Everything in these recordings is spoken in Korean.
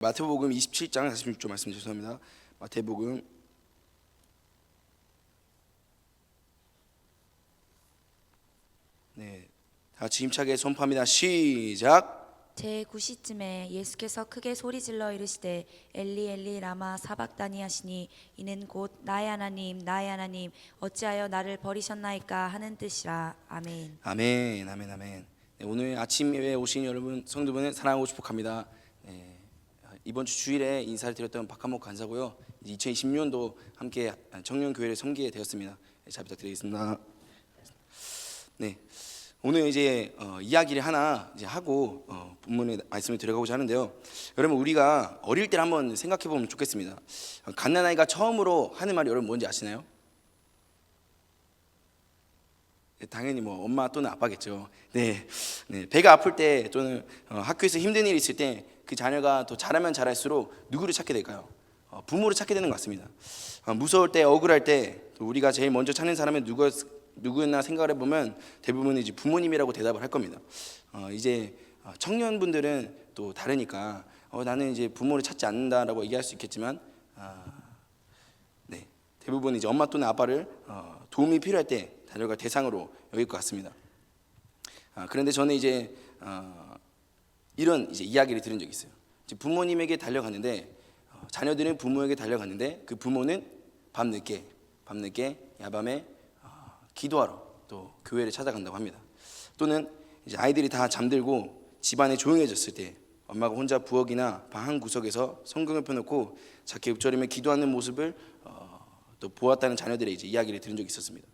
마태복음 27장 46절 말씀 죄송합니다. 마태복음 다 같이 힘차게 선포합니다. 시작. 제9시쯤에 예수께서 크게 소리질러 이르시되 엘리 엘리 라마 사박다니 하시니 이는 곧 나의 하나님 나의 하나님 어찌하여 나를 버리셨나이까 하는 뜻이라. 아멘. 아멘 아멘 아멘. 오늘 아침 예배에 오신 여러분 성도분을 사랑하고 축복합니다. 이번 주 주일에 인사를 드렸던 박한목 간사고요. 2020년도 함께 청년교회를 섬기게 되었습니다. 잘 부탁드리겠습니다. 네, 오늘 이제 이야기를 하나 이제 하고 본문의 말씀을 들어가고자 하는데요. 여러분 우리가 어릴 때 한번 생각해 보면 좋겠습니다. 갓난아이가 처음으로 하는 말이 여러분 뭔지 아시나요? 당연히 뭐 엄마 또는 아빠겠죠. 네, 배가 아플 때 또는 학교에서 힘든 일이 있을 때 그 자녀가 더 잘하면 잘할수록 누구를 찾게 될까요? 부모를 찾게 되는 것 같습니다. 무서울 때, 억울할 때 우리가 제일 먼저 찾는 사람은 누구였나 생각을 해보면 대부분 이제 부모님이라고 대답을 할 겁니다. 이제 청년분들은 또 다르니까 나는 이제 부모를 찾지 않는다라고 얘기할 수 있겠지만, 대부분 이제 엄마 또는 아빠를 도움이 필요할 때 달려갈 대상으로 여길 것 같습니다. 그런데 저는 이제 이런 이제 이야기를 들은 적이 있어요. 이제 부모님에게 달려갔는데 자녀들은 부모에게 달려갔는데 그 부모는 밤늦게 야밤에 기도하러 또 교회를 찾아간다고 합니다. 또는 이제 아이들이 다 잠들고 집안에 조용해졌을 때 엄마가 혼자 부엌이나 방 한 구석에서 성경을 펴놓고 작게 읊조리며 기도하는 모습을 또 보았다는 자녀들의 이제 이야기를 들은 적이 있었습니다.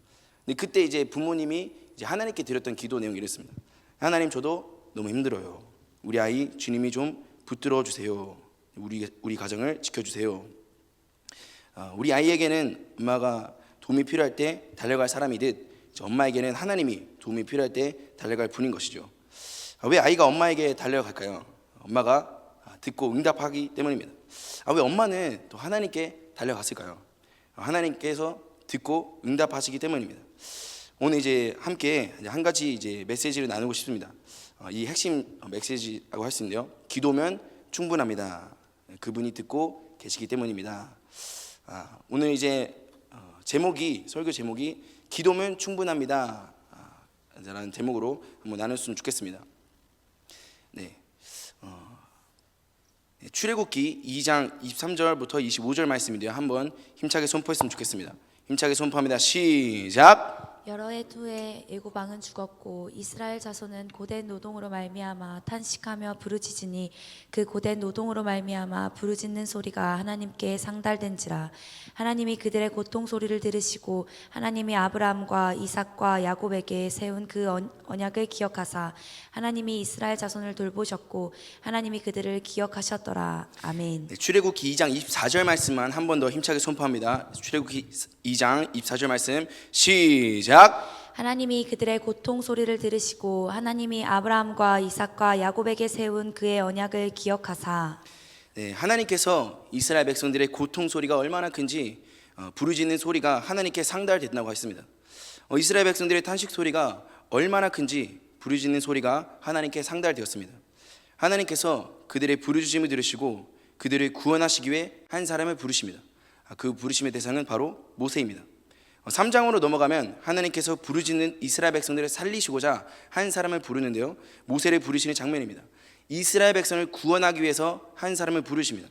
근데 그때 이제 부모님이 이제 하나님께 드렸던 기도 내용이 이랬습니다. 하나님, 저도 너무 힘들어요. 우리 아이 주님이 좀 붙들어 주세요. 우리 가정을 지켜주세요. 우리 아이에게는 엄마가 도움이 필요할 때 달려갈 사람이듯 엄마에게는 하나님이 도움이 필요할 때 달려갈 분인 것이죠. 왜 아이가 엄마에게 달려갈까요? 엄마가 듣고 응답하기 때문입니다. 왜 엄마는 또 하나님께 달려갔을까요? 하나님께서 듣고 응답하시기 때문입니다. 오늘 이제 함께 한 가지 이제 메시지를 나누고 싶습니다. 이 핵심 메시지라고 할 수 있는데요. 기도면 충분합니다. 그분이 듣고 계시기 때문입니다. 오늘 이제 설교 제목이 기도면 충분합니다 라는 제목으로 한번 나눴으면 좋겠습니다. 출애굽기 2장 23절부터 25절 말씀인데요. 한번 힘차게 선포했으면 좋겠습니다. 힘차게 선포합니다. 시작. 여러 해 후에 애굽 왕은 죽었고 이스라엘 자손은 고된 노동으로 말미암아 탄식하며 부르짖으니 그 고된 노동으로 말미암아 부르짖는 소리가 하나님께 상달된지라. 하나님이 그들의 고통 소리를 들으시고 하나님이 아브라함과 이삭과 야곱에게 세운 그 언약을 기억하사 하나님이 이스라엘 자손을 돌보셨고 하나님이 그들을 기억하셨더라. 아멘. 출애굽기 2장 24절 말씀만 한 번 더 힘차게 선포합니다. 출애굽기 2장 24절 말씀 시작. 하나님이 그들의 고통 소리를 들으시고 하나님이 아브라함과 이삭과 야곱에게 세운 그의 언약을 기억하사. 하나님께서 이스라엘 백성들의 고통 소리가 얼마나 큰지 부르짖는 소리가 하나님께 상달됐다고 했습니다. 이스라엘 백성들의 탄식 소리가 얼마나 큰지 부르짖는 소리가 하나님께 상달되었습니다. 하나님께서 그들의 부르짖음을 들으시고 그들을 구원하시기 위해 한 사람을 부르십니다. 그 부르심의 대상은 바로 모세입니다. 3장으로 넘어가면 하나님께서 부르짖는 이스라엘 백성들을 살리시고자 한 사람을 부르는데요. 모세를 부르시는 장면입니다. 이스라엘 백성을 구원하기 위해서 한 사람을 부르십니다.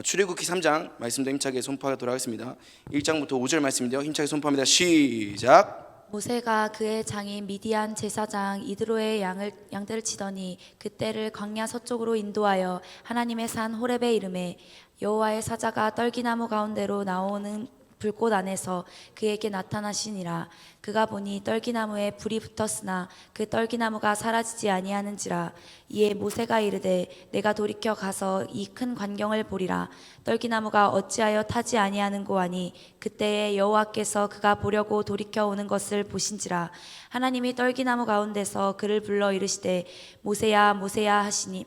출애굽기 3장 말씀도 힘차게 선포하도록 하겠습니다. 1장부터 5절 말씀인데요. 힘차게 선포합니다. 시작. 모세가 그의 장인 미디안 제사장 이드로의 양들을 치더니 그때를 광야 서쪽으로 인도하여 하나님의 산 호렙에 이르매 여호와의 사자가 떨기나무 가운데로 나오는 불꽃 안에서 그에게 나타나시니라. 그가 보니 떨기나무에 불이 붙었으나 그 떨기나무가 사라지지 아니하는지라. 이에 모세가 이르되 내가 돌이켜 가서 이 큰 광경을 보리라. 떨기나무가 어찌하여 타지 아니하는고 하니 그때에 여호와께서 그가 보려고 돌이켜 오는 것을 보신지라. 하나님이 떨기나무 가운데서 그를 불러 이르시되 모세야 모세야 하시니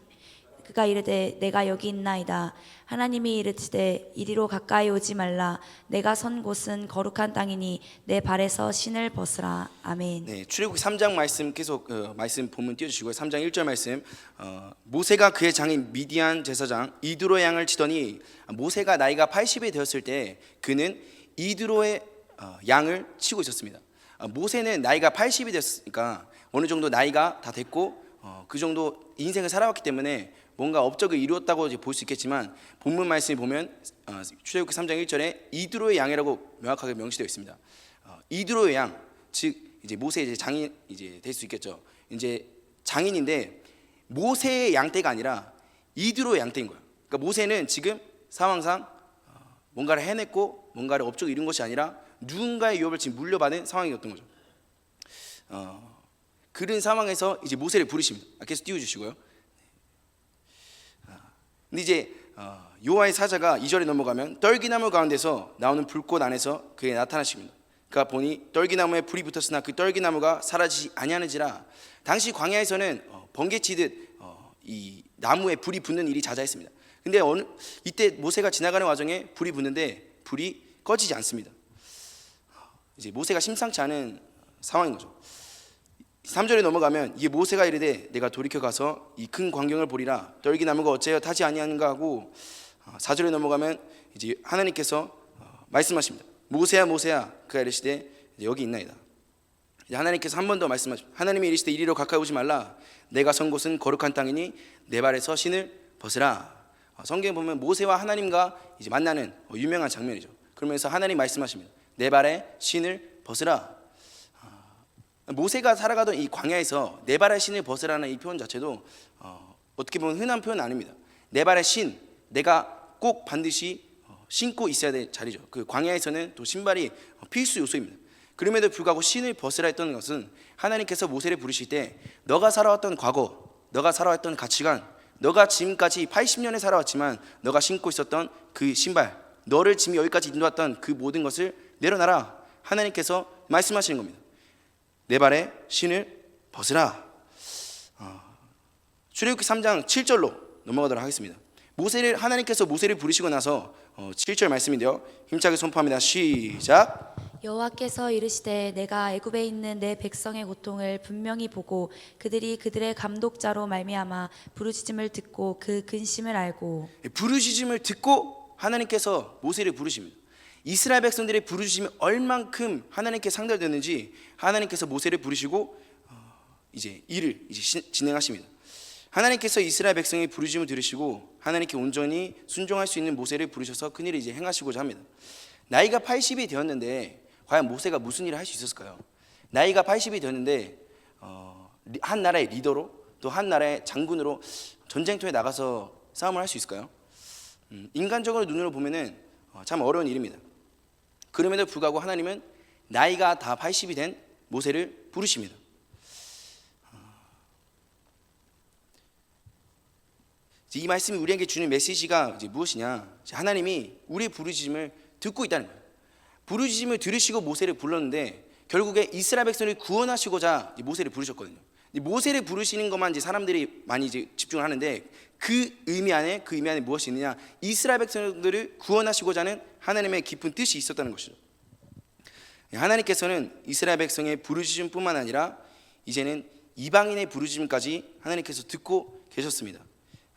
그가 이르되 내가 여기 있나이다. 하나님이 이르시되 이리로 가까이 오지 말라. 내가 선 곳은 거룩한 땅이니 내 발에서 신을 벗으라. 아멘. 네, 출애굽기 3장 말씀 계속 말씀 본문 띄워주시고요. 3장 1절 말씀. 모세가 그의 장인 미디안 제사장 이드로의 양을 치더니, 모세가 나이가 80이 되었을 때 그는 이드로의 양을 치고 있었습니다. 모세는 나이가 80이 됐으니까 어느 정도 나이가 다 됐고 그 정도 인생을 살아왔기 때문에 뭔가 업적을 이루었다고 볼 수 있겠지만, 본문 말씀을 보면 출애굽기 3장 1절에 이드로의 양이라고 명확하게 명시되어 있습니다. 이드로의 양, 즉 이제 모세의 이제 장인 이제 될 수 있겠죠. 이제 장인인데 모세의 양떼가 아니라 이드로의 양떼인 거예요. 그러니까 모세는 지금 상황상 뭔가를 해냈고 뭔가를 업적을 이룬 것이 아니라 누군가의 유업을 지금 물려받은 상황이었던 거죠. 그런 상황에서 이제 모세를 부르십니다. 계속 띄워주시고요. 근데 이제 여호와의 사자가 2절에 넘어가면 떨기나무 가운데서 나오는 불꽃 안에서 그에게 나타나십니다. 그가 보니 떨기나무에 불이 붙었으나 그 떨기나무가 사라지지 아니하는지라. 당시 광야에서는 번개치듯 이 나무에 불이 붙는 일이 자자했습니다. 근데 이때 모세가 지나가는 와중에 불이 붙는데 불이 꺼지지 않습니다. 이제 모세가 심상치 않은 상황인 거죠. 3절에 넘어가면 이게 모세가 이르되 내가 돌이켜 가서 이 큰 광경을 보리라. 떨기나무가 어찌하여 타지 아니하는가 하고, 4절에 넘어가면 이제 하나님께서 말씀하십니다. 모세야 모세야. 그가 이르시되 여기 있나이다. 하나님께서 한 번 더 말씀하십니다. 하나님이 이르시되 이리로 가까이 오지 말라. 내가 선 곳은 거룩한 땅이니 내 발에서 신을 벗으라. 성경에 보면 모세와 하나님과 이제 만나는 유명한 장면이죠. 그러면서 하나님 말씀하십니다. 내 발에 신을 벗으라. 모세가 살아가던 이 광야에서 내 발에 신을 벗으라는 이 표현 자체도 어떻게 보면 흔한 표현은 아닙니다. 내 발에 신, 내가 꼭 반드시 신고 있어야 될 자리죠. 그 광야에서는 또 신발이 필수 요소입니다. 그럼에도 불구하고 신을 벗으라 했던 것은 하나님께서 모세를 부르실 때 너가 살아왔던 과거, 너가 살아왔던 가치관, 너가 지금까지 80년을 살아왔지만 너가 신고 있었던 그 신발, 너를 지금 여기까지 인도했던 그 모든 것을 내려놔라. 하나님께서 말씀하시는 겁니다. 내 발에 신을 벗으라. 출애굽기 3장 7절로 넘어가도록 하겠습니다. 하나님께서 모세를 부르시고 나서 7절 말씀인데요, 힘차게 선포합니다. 시작. 여호와께서 이르시되 내가 애굽에 있는 내 백성의 고통을 분명히 보고 그들이 그들의 감독자로 말미암아 부르짖음을 듣고 그 근심을 알고. 부르짖음을 듣고 하나님께서 모세를 부르십니다. 이스라엘 백성들의 부르짖음이 얼만큼 하나님께 상달됐는지 하나님께서 모세를 부르시고 이제 일을 이제 진행하십니다. 하나님께서 이스라엘 백성의 부르짖음을 들으시고 하나님께 온전히 순종할 수 있는 모세를 부르셔서 그 일을 이제 행하시고자 합니다. 나이가 80이 되었는데 과연 모세가 무슨 일을 할 수 있었을까요? 나이가 80이 되었는데 한 나라의 리더로 또 한 나라의 장군으로 전쟁터에 나가서 싸움을 할 수 있을까요? 인간적으로 눈으로 보면은 참 어려운 일입니다. 그럼에도 불구하고 하나님은 나이가 다 80이 된 모세를 부르십니다. 이 말씀이 우리에게 주는 메시지가 이제 무엇이냐? 하나님이 우리의 부르짖음을 듣고 있다는 거예요. 부르짖음을 들으시고 모세를 불렀는데 결국에 이스라엘 백성을 구원하시고자 모세를 부르셨거든요. 모세를 부르시는 것만 이제 사람들이 많이 이제 집중을 하는데 그 의미 안에 무엇이 있느냐? 이스라엘 백성들을 구원하시고자 하는 하나님의 깊은 뜻이 있었다는 것이죠. 하나님께서는 이스라엘 백성의 부르짖음뿐만 아니라 이제는 이방인의 부르짖음까지 하나님께서 듣고 계셨습니다.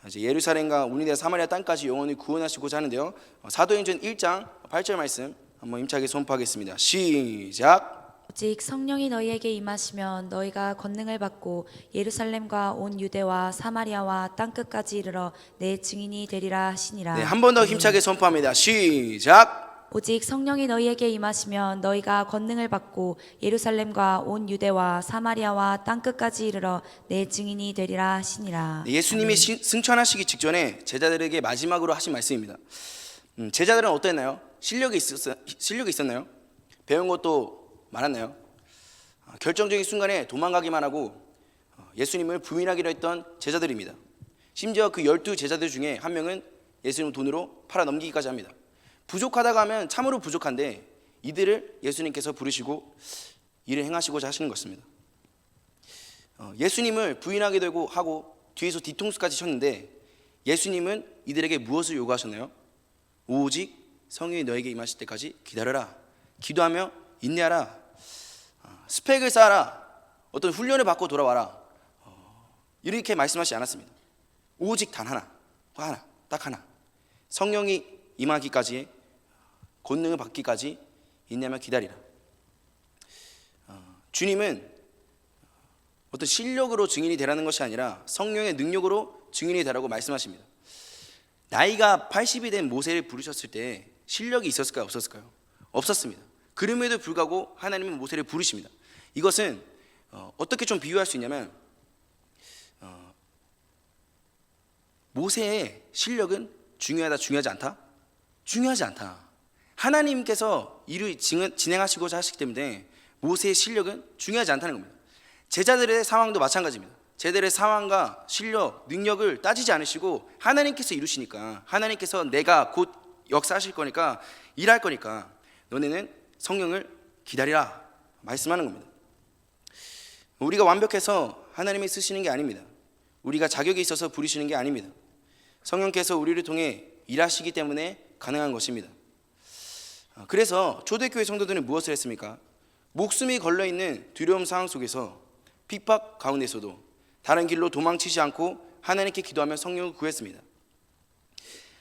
이제 예루살렘과 온유대 사마리아 땅까지 영원히 구원하시고자 하는데요. 사도행전 1장 8절 말씀 한번 힘차게 선포하겠습니다. 시작. 오직 성령이 너희에게 임하시면 너희가 권능을 받고 예루살렘과 온 유대와 사마리아와 땅 끝까지 이르러 내 증인이 되리라 하시니라. 네, 한 번 더 힘차게 선포합니다. 시작. 오직 성령이 너희에게 임하시면 너희가 권능을 받고 예루살렘과 온 유대와 사마리아와 땅 끝까지 이르러 내 증인이 되리라 하시니라. 네, 예수님이 승천하시기 직전에 제자들에게 마지막으로 하신 말씀입니다. 제자들은 어땠나요? 실력이 있었나요? 배운 것도 많았나요? 결정적인 순간에 도망가기만 하고 예수님을 부인하기로 했던 제자들입니다. 심지어 그 12 제자들 중에 한 명은 예수님을 돈으로 팔아넘기기까지 합니다. 부족하다고 하면 참으로 부족한데 이들을 예수님께서 부르시고 일을 행하시고자 하시는 것입니다. 예수님을 부인하게 되고 하고 뒤에서 뒤통수까지 쳤는데 예수님은 이들에게 무엇을 요구하셨나요? 오직 성령이 너에게 임하실 때까지 기다려라. 기도하며 인내하라. 스펙을 쌓아라. 어떤 훈련을 받고 돌아와라. 이렇게 말씀하시지 않았습니다. 오직 단 하나, 딱 하나. 성령이 임하기까지, 권능을 받기까지 인내하며 기다리라. 주님은 어떤 실력으로 증인이 되라는 것이 아니라 성령의 능력으로 증인이 되라고 말씀하십니다. 나이가 80이 된 모세를 부르셨을 때 실력이 있었을까요? 없었을까요? 없었습니다. 그럼에도 불구하고 하나님은 모세를 부르십니다. 이것은 어떻게 좀 비유할 수 있냐면 모세의 실력은 중요하지 않다? 중요하지 않다. 하나님께서 일을 진행하시고자 하시기 때문에 모세의 실력은 중요하지 않다는 겁니다. 제자들의 상황도 마찬가지입니다. 제자들의 상황과 실력, 능력을 따지지 않으시고 하나님께서 이루시니까, 하나님께서 내가 곧 역사하실 거니까, 일할 거니까 너네는 성령을 기다리라 말씀하는 겁니다. 우리가 완벽해서 하나님이 쓰시는 게 아닙니다. 우리가 자격이 있어서 부르시는 게 아닙니다. 성령께서 우리를 통해 일하시기 때문에 가능한 것입니다. 그래서 초대교회 성도들은 무엇을 했습니까? 목숨이 걸려있는 두려움 상황 속에서, 핍박 가운데서도 다른 길로 도망치지 않고 하나님께 기도하며 성령을 구했습니다.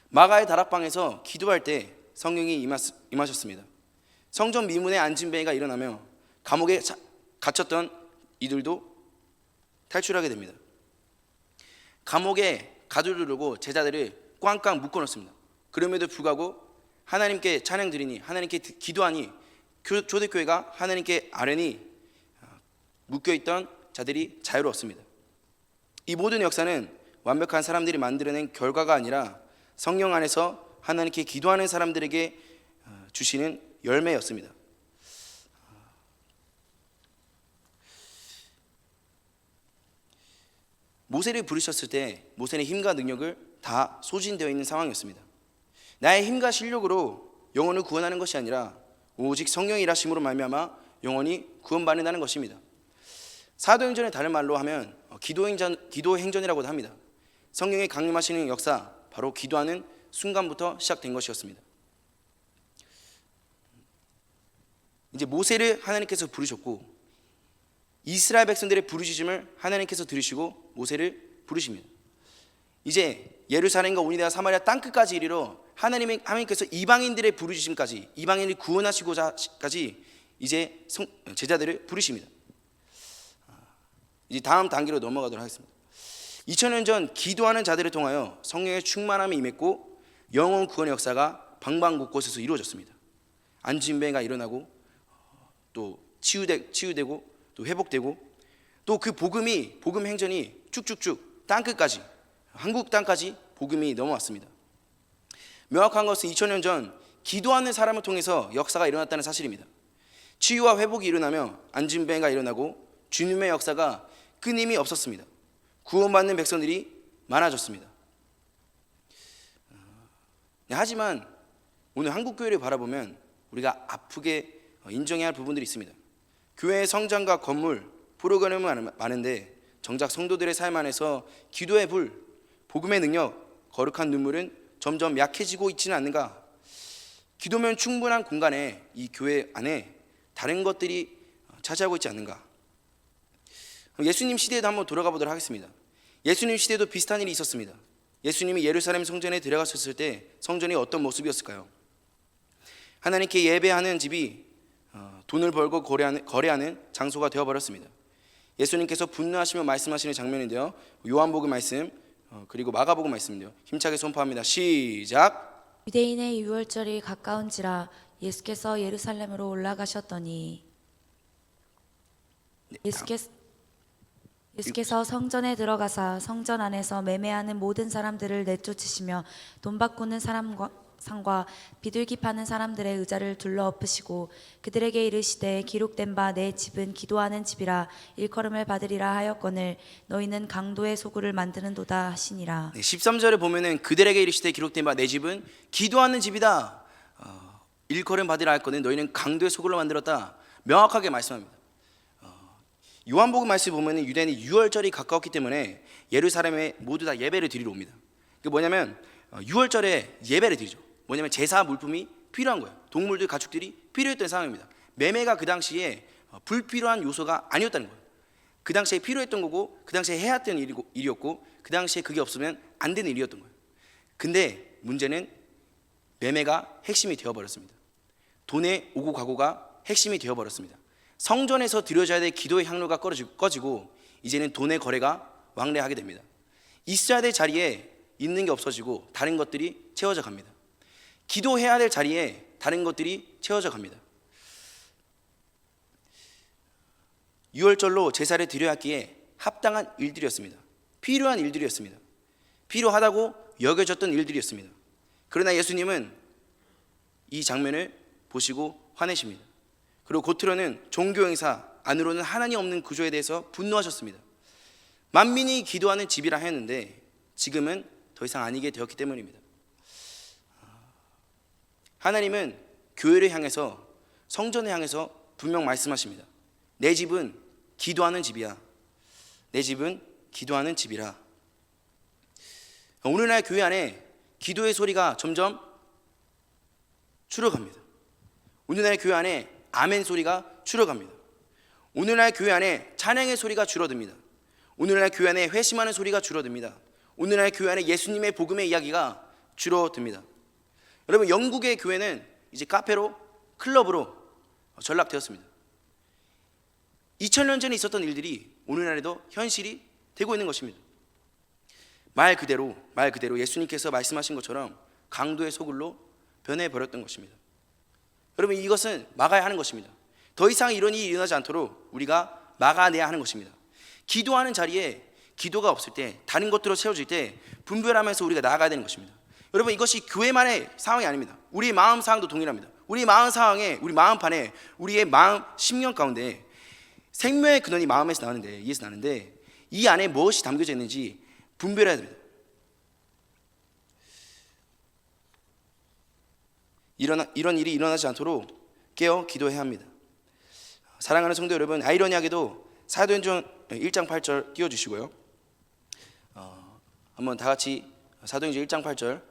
마가의 다락방에서 기도할 때 성령이 임하셨습니다. 성전 미문에 앉은 가 일어나며 감옥에 갇혔던 이들도 탈출하게 됩니다. 감옥에 가두려고 제자들을 꽝꽝 묶어놓습니다. 그럼에도 불구하고 하나님께 찬양 드리니, 하나님께 기도하니 초대교회가 하나님께 아뢰니 묶여있던 자들이 자유로웠습니다. 이 모든 역사는 완벽한 사람들이 만들어낸 결과가 아니라 성령 안에서 하나님께 기도하는 사람들에게 주시는 열매였습니다. 모세를 부르셨을 때 모세는 힘과 능력을 다 소진되어 있는 상황이었습니다. 나의 힘과 실력으로 영혼을 구원하는 것이 아니라 오직 성령의 일하심으로 말미암아 영혼이 구원받는다는 것입니다. 사도행전의 다른 말로 하면 기도행전이라고도 합니다. 성령의 강림하시는 역사, 바로 기도하는 순간부터 시작된 것이었습니다. 이제 모세를 하나님께서 부르셨고 이스라엘 백성들의 부르짖음을 하나님께서 들으시고 모세를 부르십니다. 이제 예루살렘과 오니라 사마리아 땅끝까지 이르러 하나님께서 이방인들의 부르짖음까지, 이방인을 구원하시고자까지 이제 제자들을 부르십니다. 이제 다음 단계로 넘어가도록 하겠습니다. 2000년 전 기도하는 자들을 통하여 성령의 충만함이 임했고 영혼 구원의 역사가 방방곳곳에서 이루어졌습니다. 안진뱅이가 일어나고 또 치유되고 또 회복되고 또 그 복음 행전이 쭉쭉쭉 땅끝까지, 한국 땅까지 복음이 넘어왔습니다. 명확한 것은 2000년 전 기도하는 사람을 통해서 역사가 일어났다는 사실입니다. 치유와 회복이 일어나며 안진뱅이가 일어나고 주님의 역사가 끊임이 없었습니다. 구원받는 백성들이 많아졌습니다. 하지만 오늘 한국교회를 바라보면 우리가 아프게 인정해야 할 부분들이 있습니다. 교회의 성장과 건물, 프로그램은 많은데 정작 성도들의 삶 안에서 기도의 불, 복음의 능력, 거룩한 눈물은 점점 약해지고 있지는 않는가? 기도면 충분한 공간에 이 교회 안에 다른 것들이 차지하고 있지 않는가? 예수님 시대에도 한번 돌아가 보도록 하겠습니다. 예수님 시대에도 비슷한 일이 있었습니다. 예수님이 예루살렘 성전에 들어가셨을 때 성전이 어떤 모습이었을까요? 하나님께 예배하는 집이 돈을 벌고 거래하는 장소가 되어버렸습니다. 예수님께서 분노하시며 말씀하시는 장면인데요, 요한복음 말씀 그리고 마가복음 말씀인데요, 힘차게 선포합니다. 시작. 유대인의 유월절이 가까운지라 예수께서 예루살렘으로 올라가셨더니 예수께서 성전에 들어가사 성전 안에서 매매하는 모든 사람들을 내쫓으시며 돈 바꾸는 상과 비둘기 파는 사람들의 의자를 둘러 엎으시고 그들에게 이르시되 기록된 바 내 집은 기도하는 집이라 일컬음을 받으리라 하였거늘 너희는 강도의 소굴을 만드는도다 하시니라. 13절에 보면은 그들에게 이르시되 기록된 바 내 집은 기도하는 집이다, 일컬음 받으리라 하였거늘 너희는 강도의 소굴로 만들었다, 명확하게 말씀합니다. 요한복음 말씀 보면은 유대인이 유월절이 가까웠기 때문에 예루살렘에 모두 다 예배를 드리러 옵니다. 그 뭐냐면 6월절에 예배를 드리죠. 뭐냐면 제사 물품이 필요한 거예요. 동물들, 가축들이 필요했던 상황입니다. 매매가 그 당시에 불필요한 요소가 아니었다는 거예요. 그 당시에 필요했던 거고, 그 당시에 해야 했던 일이었고, 그 당시에 그게 없으면 안 되는 일이었던 거예요. 근데 문제는 매매가 핵심이 되어버렸습니다. 돈의 오고 가고가 핵심이 되어버렸습니다. 성전에서 드려져야 될 기도의 향로가 꺼지고 이제는 돈의 거래가 왕래하게 됩니다. 있어야 될 자리에 있는 게 없어지고 다른 것들이 채워져 갑니다. 기도해야 될 자리에 다른 것들이 채워져 갑니다. 6월절로 제사를 드려야 하기에 합당한 일들이었습니다. 필요한 일들이었습니다. 필요하다고 여겨졌던 일들이었습니다. 그러나 예수님은 이 장면을 보시고 화내십니다. 그리고 겉으로는 종교 행사, 안으로는 하나님 없는 구조에 대해서 분노하셨습니다. 만민이 기도하는 집이라 했는데 지금은 더 이상 아니게 되었기 때문입니다. 하나님은 교회를 향해서, 성전을 향해서 분명 말씀하십니다. 내 집은 기도하는 집이야. 내 집은 기도하는 집이라. 오늘날 교회 안에 기도의 소리가 점점 줄어갑니다. 오늘날 교회 안에 아멘 소리가 줄어갑니다. 오늘날 교회 안에 찬양의 소리가 줄어듭니다. 오늘날 교회 안에 회심하는 소리가 줄어듭니다. 오늘날 교회 안에 예수님의 복음의 이야기가 줄어듭니다. 여러분, 영국의 교회는 이제 카페로, 클럽으로 전락되었습니다. 2000년 전에 있었던 일들이 오늘날에도 현실이 되고 있는 것입니다. 말 그대로 예수님께서 말씀하신 것처럼 강도의 소굴로 변해버렸던 것입니다. 여러분, 이것은 막아야 하는 것입니다. 더 이상 이런 일이 일어나지 않도록 우리가 막아내야 하는 것입니다. 기도하는 자리에 기도가 없을 때, 다른 것들로 채워질 때 분별하면서 우리가 나아가야 되는 것입니다. 여러분, 이것이 교회만의 상황이 아닙니다. 우리의 마음 상황도 동일합니다. 우리 마음 상황에, 우리 마음판에, 우리의 마음 심령 가운데 생명의 근원이 마음에서 나오는데, 이에서 나는데 이 안에 무엇이 담겨져 있는지 분별해야 됩니다. 이런 일이 일어나지 않도록 깨어 기도해야 합니다. 사랑하는 성도 여러분, 아이러니하게도 사도행전 1장 8절 띄워주시고요. 한번 다 같이 사도행전 1장 8절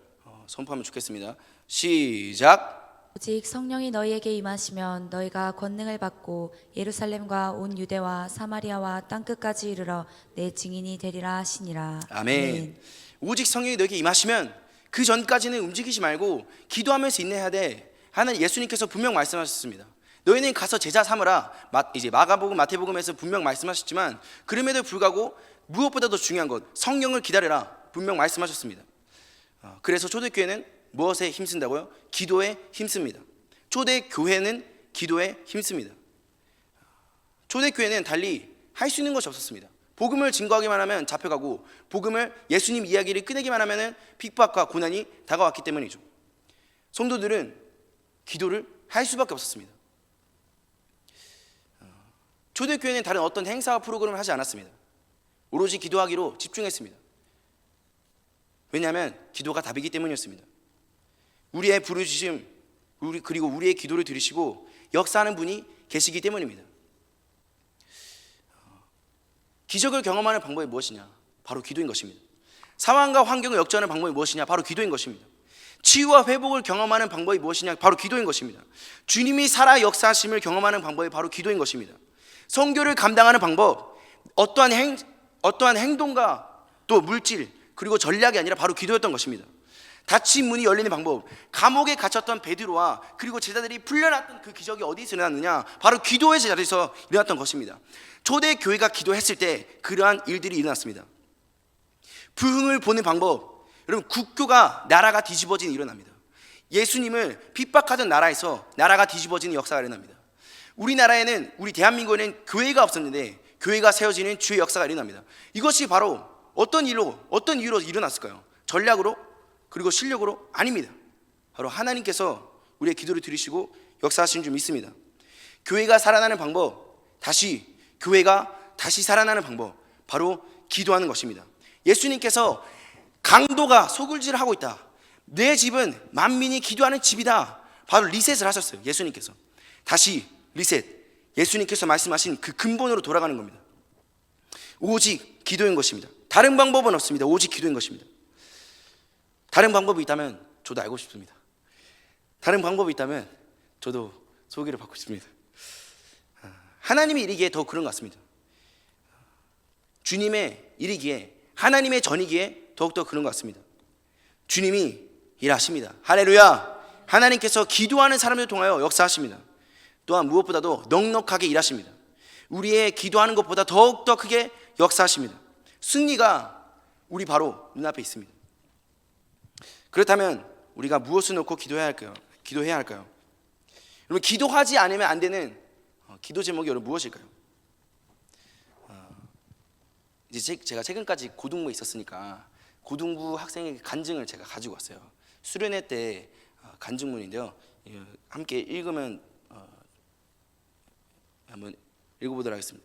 선포하면 좋겠습니다. 시작. 오직 성령이 너희에게 임하시면 너희가 권능을 받고 예루살렘과 온 유대와 사마리아와 땅끝까지 이르러 내 증인이 되리라 하시니라. 아멘. 오직 성령이 너희에게 임하시면 그 전까지는 움직이지 말고 기도하면서 인내해야 돼. 하나님 예수님께서 분명 말씀하셨습니다. 너희는 가서 제자 삼으라. 이제 마가복음, 마태복음에서 분명 말씀하셨지만 그럼에도 불구하고 무엇보다 더 중요한 것, 성령을 기다려라. 분명 말씀하셨습니다. 그래서 초대교회는 무엇에 힘쓴다고요? 기도에 힘씁니다. 초대교회는 기도에 힘씁니다. 초대교회는 달리 할 수 있는 것이 없었습니다. 복음을 증거하기만 하면 잡혀가고, 복음을, 예수님 이야기를 꺼내기만 하면 핍박과 고난이 다가왔기 때문이죠. 성도들은 기도를 할 수밖에 없었습니다. 초대교회는 다른 어떤 행사와 프로그램을 하지 않았습니다. 오로지 기도하기로 집중했습니다. 왜냐하면 기도가 답이기 때문이었습니다. 우리의 부르짖음, 그리고 우리의 기도를 들으시고 역사하는 분이 계시기 때문입니다. 기적을 경험하는 방법이 무엇이냐? 바로 기도인 것입니다. 상황과 환경을 역전하는 방법이 무엇이냐? 바로 기도인 것입니다. 치유와 회복을 경험하는 방법이 무엇이냐? 바로 기도인 것입니다. 주님이 살아 역사하심을 경험하는 방법이 바로 기도인 것입니다. 선교를 감당하는 방법, 어떠한 행동과 또 물질, 그리고 전략이 아니라 바로 기도였던 것입니다. 닫힌 문이 열리는 방법, 감옥에 갇혔던 베드로와 그리고 제자들이 풀려났던 그 기적이 어디서 일어났느냐? 바로 기도의 자리에서 일어났던 것입니다. 초대교회가 기도했을 때 그러한 일들이 일어났습니다. 부흥을 보는 방법, 여러분, 국교가, 나라가 뒤집어지는 일이 일어납니다. 예수님을 핍박하던 나라에서 나라가 뒤집어지는 역사가 일어납니다. 우리나라에는, 우리 대한민국에는 교회가 없었는데 교회가 세워지는 주의 역사가 일어납니다. 이것이 바로 어떤 이유로 일어났을까요? 전략으로, 그리고 실력으로? 아닙니다. 바로 하나님께서 우리의 기도를 들으시고 역사하신 줄 믿습니다. 교회가 살아나는 방법, 교회가 다시 살아나는 방법, 바로 기도하는 것입니다. 예수님께서 강도가 소굴질을 하고 있다, 내 집은 만민이 기도하는 집이다, 바로 리셋을 하셨어요. 예수님께서 다시 리셋, 예수님께서 말씀하신 그 근본으로 돌아가는 겁니다. 오직 기도인 것입니다. 다른 방법은 없습니다. 오직 기도인 것입니다. 다른 방법이 있다면 저도 알고 싶습니다. 다른 방법이 있다면 저도 소개를 받고 싶습니다. 하나님이 이르기에 더 그런 것 같습니다. 주님의 이르기에, 하나님의 전이기에 더욱더 그런 것 같습니다. 주님이 일하십니다. 할렐루야. 하나님께서 기도하는 사람들 통하여 역사하십니다. 또한 무엇보다도 넉넉하게 일하십니다. 우리의 기도하는 것보다 더욱더 크게 역사하십니다. 승리가 우리 바로 눈앞에 있습니다. 그렇다면 우리가 무엇을 놓고 기도해야 할까요? 여러분, 기도하지 않으면 안 되는 기도 제목이 여러분 무엇일까요? 이제 제가 최근까지 고등부에 있었으니까 고등부 학생의 간증을 제가 가지고 왔어요. 수련회 때 간증문인데요. 함께 읽으면 한번 읽어보도록 하겠습니다.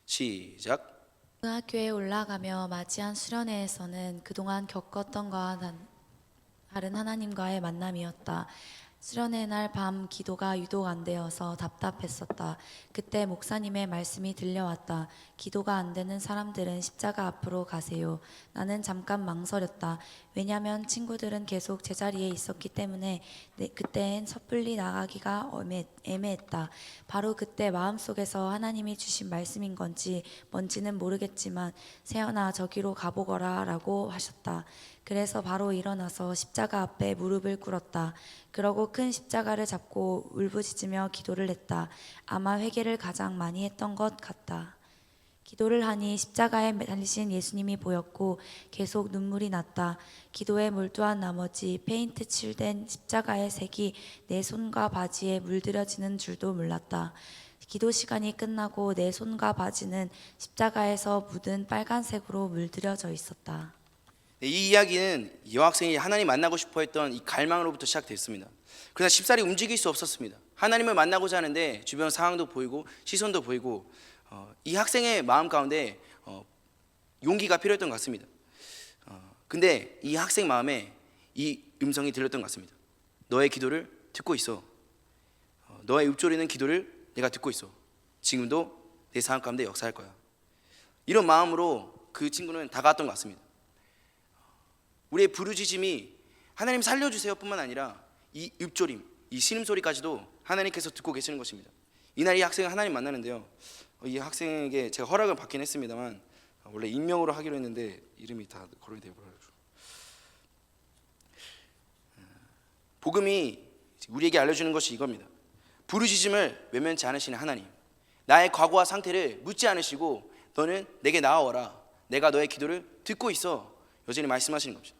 시작. 고등학교에 올라가며 맞이한 수련회에서는 그동안 겪었던 것과 다른 하나님과의 만남이었다. 수련회 날 밤 기도가 유독 안 되어서 답답했었다. 그때 목사님의 말씀이 들려왔다. 기도가 안 되는 사람들은 십자가 앞으로 가세요. 나는 잠깐 망설였다. 왜냐면 친구들은 계속 제자리에 있었기 때문에 그때엔 섣불리 나가기가 애매했다. 바로 그때 마음속에서 하나님이 주신 말씀인 건지 뭔지는 모르겠지만 세연아 저기로 가보거라 라고 하셨다. 그래서 바로 일어나서 십자가 앞에 무릎을 꿇었다. 그러고 큰 십자가를 잡고 울부짖으며 기도를 했다. 아마 회개를 가장 많이 했던 것 같다. 기도를 하니 십자가에 달리신 예수님이 보였고 계속 눈물이 났다. 기도에 몰두한 나머지 페인트 칠된 십자가의 색이 내 손과 바지에 물들여지는 줄도 몰랐다. 기도 시간이 끝나고 내 손과 바지는 십자가에서 묻은 빨간색으로 물들여져 있었다. 이 이야기는 여학생이 하나님 만나고 싶어 했던 이 갈망으로부터 시작됐습니다. 그러나 쉽사리 움직일 수 없었습니다. 하나님을 만나고자 하는데 주변 상황도 보이고 시선도 보이고 이 학생의 마음 가운데 용기가 필요했던 것 같습니다. 근데 이 학생 마음에 이 음성이 들렸던 것 같습니다. 너의 기도를 듣고 있어. 너의 읊조리는 기도를 내가 듣고 있어. 지금도 내 상황 가운데 역사할 거야. 이런 마음으로 그 친구는 다가왔던 것 같습니다. 우리의 부르짖음이 하나님 살려주세요 뿐만 아니라 이 읊조림, 이 신음소리까지도 하나님께서 듣고 계시는 것입니다. 이날 이 학생은 하나님 만나는데요, 이 학생에게 제가 허락을 받긴 했습니다만 원래 익명으로 하기로 했는데 이름이 다 거론이 되어버려가지고, 복음이 우리에게 알려주는 것이 이겁니다. 부르짖음을 외면치 않으시는 하나님, 나의 과거와 상태를 묻지 않으시고 너는 내게 나아오라, 내가 너의 기도를 듣고 있어, 여전히 말씀하시는 겁니다.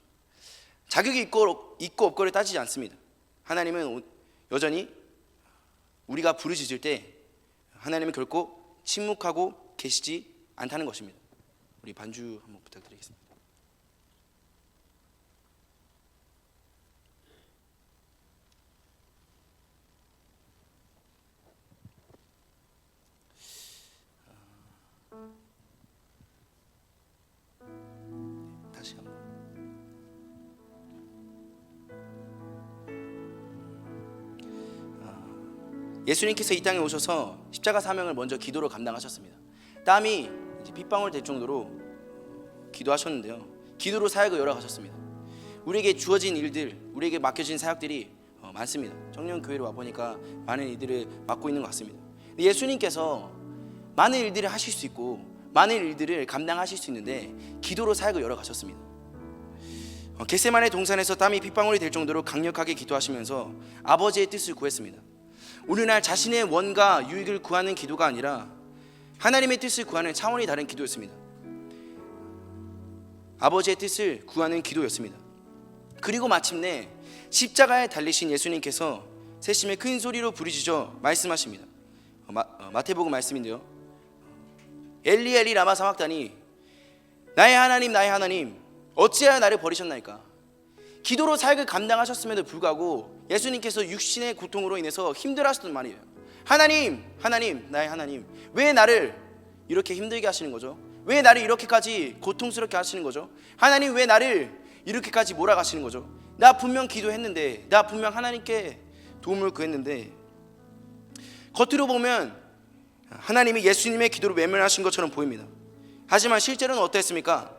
자격이 있고 없고를 따지지 않습니다. 하나님은 여전히 우리가 부르짖을 때 하나님은 결코 침묵하고 계시지 않다는 것입니다. 우리 반주 한번 부탁드리겠습니다. 다시 한번. 예수님께서 이 땅에 오셔서 십자가 사명을 먼저 기도로 감당하셨습니다. 땀이 핏방울 될 정도로 기도하셨는데요, 기도로 사역을 열어가셨습니다. 우리에게 주어진 일들, 우리에게 맡겨진 사역들이 많습니다. 청년교회로 와보니까 많은 일들을 맡고 있는 것 같습니다. 예수님께서 많은 일들을 하실 수 있고 많은 일들을 감당하실 수 있는데 기도로 사역을 열어가셨습니다. 겟세마네 동산에서 땀이 핏방울이 될 정도로 강력하게 기도하시면서 아버지의 뜻을 구했습니다. 오늘날 자신의 원과 유익을 구하는 기도가 아니라 하나님의 뜻을 구하는 차원이 다른 기도였습니다. 아버지의 뜻을 구하는 기도였습니다. 그리고 마침내 십자가에 달리신 예수님께서 세심에 큰 소리로 부르짖어 말씀하십니다. 마태복음 말씀인데요, 엘리 엘리 라마 사막다니, 나의 하나님 어찌하여 나를 버리셨나이까. 기도로 사역을 감당하셨음에도 불구하고 예수님께서 육신의 고통으로 인해서 힘들어하셨던 말이에요. 하나님 나의 하나님, 왜 나를 이렇게 힘들게 하시는 거죠? 왜 나를 이렇게까지 고통스럽게 하시는 거죠? 하나님, 왜 나를 이렇게까지 몰아가시는 거죠? 나 분명 기도했는데, 나 분명 하나님께 도움을 구했는데. 겉으로 보면 하나님이 예수님의 기도를 외면하신 것처럼 보입니다. 하지만 실제로는 어땠습니까?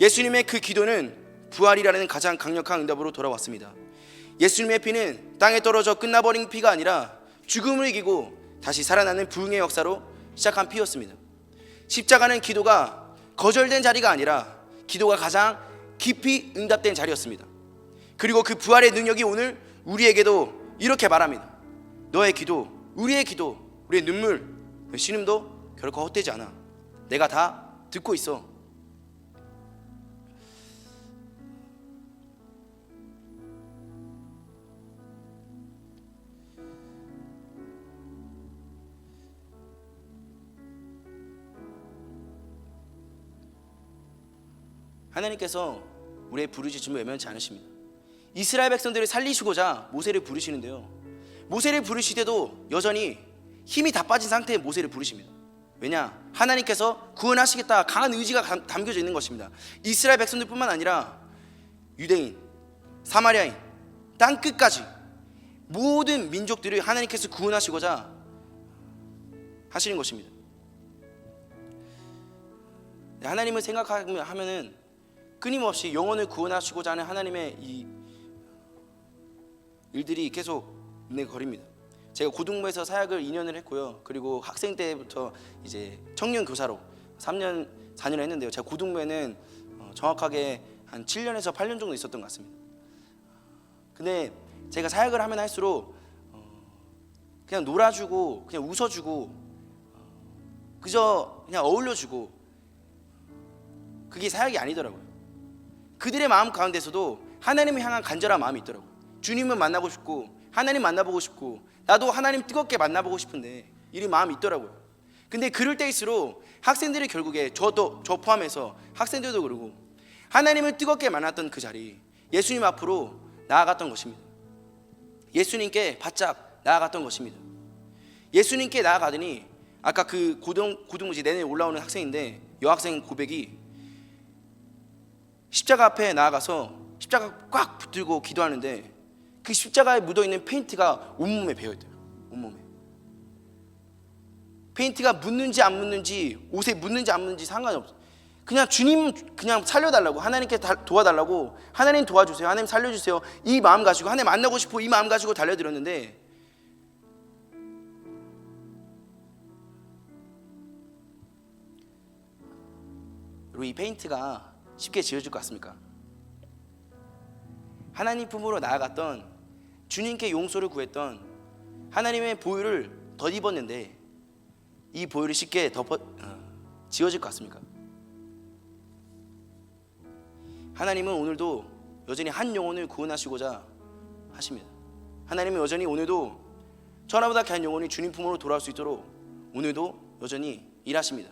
예수님의 그 기도는 부활이라는 가장 강력한 응답으로 돌아왔습니다. 예수님의 피는 땅에 떨어져 끝나버린 피가 아니라 죽음을 이기고 다시 살아나는 부흥의 역사로 시작한 피였습니다. 십자가는 기도가 거절된 자리가 아니라 기도가 가장 깊이 응답된 자리였습니다. 그리고 그 부활의 능력이 오늘 우리에게도 이렇게 말합니다. 너의 기도, 우리의 기도, 우리의 눈물, 신음도 결코 헛되지 않아. 내가 다 듣고 있어. 하나님께서 우리의 부르짖음을 외면치 않으십니다. 이스라엘 백성들을 살리시고자 모세를 부르시는데요, 모세를 부르실 때도 여전히 힘이 다 빠진 상태의 모세를 부르십니다. 왜냐? 하나님께서 구원하시겠다 강한 의지가 담겨져 있는 것입니다. 이스라엘 백성들뿐만 아니라 유대인, 사마리아인, 땅끝까지 모든 민족들을 하나님께서 구원하시고자 하시는 것입니다. 하나님을 생각하면은 끊임없이 영혼을 구원하시고자 하는 하나님의 이 일들이 계속 눈에 거립니다. 제가 고등부에서 사역을 2년을 했고요. 그리고 학생 때부터 이제 청년 교사로 3년, 4년을 했는데요. 제가 고등부에는 정확하게 한 7년에서 8년 정도 있었던 것 같습니다. 근데 제가 사역을 하면 할수록 그냥 놀아주고 그냥 웃어주고 그저 그냥 어울려주고 그게 사역이 아니더라고요. 그들의 마음 가운데서도 하나님을 향한 간절한 마음이 있더라고요. 주님을 만나고 싶고 하나님 만나보고 싶고 나도 하나님 뜨겁게 만나보고 싶은데 이런 마음이 있더라고요. 근데 그럴 때일수록 학생들이 결국에 저 포함해서 학생들도 그러고 하나님을 뜨겁게 만났던 그 자리, 예수님 앞으로 나아갔던 것입니다. 예수님께 바짝 나아갔던 것입니다. 예수님께 나아가더니 아까 그 고등부지 내내 올라오는 학생인데 여학생 고백이 십자가 앞에 나아가서 십자가 꽉 붙들고 기도하는데 그 십자가에 묻어있는 페인트가 온몸에 배어있대요. 온몸에 페인트가 묻는지 안 묻는지, 옷에 묻는지 안 묻는지 상관없어. 그냥 주님 그냥 살려달라고, 하나님께 도와달라고, 하나님 도와주세요, 하나님 살려주세요, 이 마음 가지고 하나님 만나고 싶어 이 마음 가지고 달려들었는데 그리고 이 페인트가 쉽게 지워질 것 같습니까? 하나님 품으로 나아갔던, 주님께 용서를 구했던 하나님의 보혈을 덧입었는데 이 보혈이 쉽게 지워질 것 같습니까? 하나님은 오늘도 여전히 한 영혼을 구원하시고자 하십니다. 하나님은 여전히 오늘도 천하보다 귀한 영혼이 주님 품으로 돌아올 수 있도록 오늘도 여전히 일하십니다.